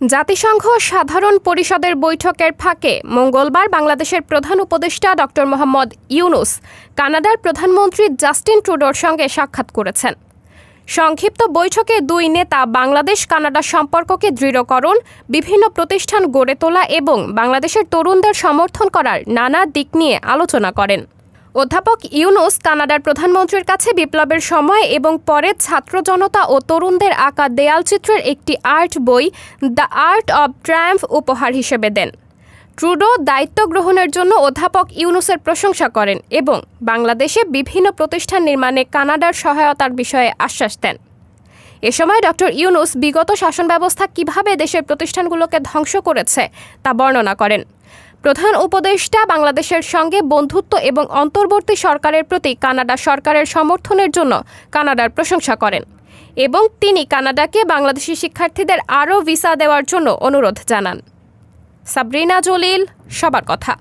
জাতিসংঘ সাধারণ পরিষদের বৈঠকের ফাঁকে মঙ্গলবার বাংলাদেশের প্রধান উপদেষ্টা ডক্টর মোহাম্মদ ইউনূস কানাডার প্রধানমন্ত্রী জাস্টিন ট্রুডোর সঙ্গে সাক্ষাৎ করেছেন। সংক্ষিপ্ত বৈঠকে দুই নেতা বাংলাদেশ-কানাডা সম্পর্ককে দৃঢ়করণ, বিভিন্ন প্রতিষ্ঠান গড়ে তোলা এবং বাংলাদেশের তরুণদের সমর্থন করার নানা দিক নিয়ে আলোচনা করেন। অধ্যাপক ইউনূস কানাডার প্রধানমন্ত্রীর কাছে বিপ্লবের সময় এবং পরে ছাত্র জনতা ও তরুণদের আঁকা দেয়ালচিত্রের একটি আর্ট বই দ্য আর্ট অব ট্রায়াম্ফ উপহার হিসেবে দেন। ট্রুডো দায়িত্ব গ্রহণের জন্য অধ্যাপক ইউনূসের প্রশংসা করেন এবং বাংলাদেশে বিভিন্ন প্রতিষ্ঠান নির্মাণে কানাডার সহায়তার বিষয়ে আশ্বাস দেন। এ সময় ডক্টর ইউনূস বিগত শাসন ব্যবস্থা কিভাবে দেশের প্রতিষ্ঠানগুলোকে ধ্বংস করেছে তা বর্ণনা করেন। প্রধান উপদেষ্টা বাংলাদেশের সঙ্গে বন্ধুত্ব এবং অন্তর্বর্তী সরকারের প্রতি কানাডা সরকারের সমর্থনের জন্য কানাডার প্রশংসা করেন এবং তিনি কানাডাকে বাংলাদেশি শিক্ষার্থীদের আরও ভিসা দেওয়ার জন্য অনুরোধ জানান। সাবরিনা জলিল, সবার কথা।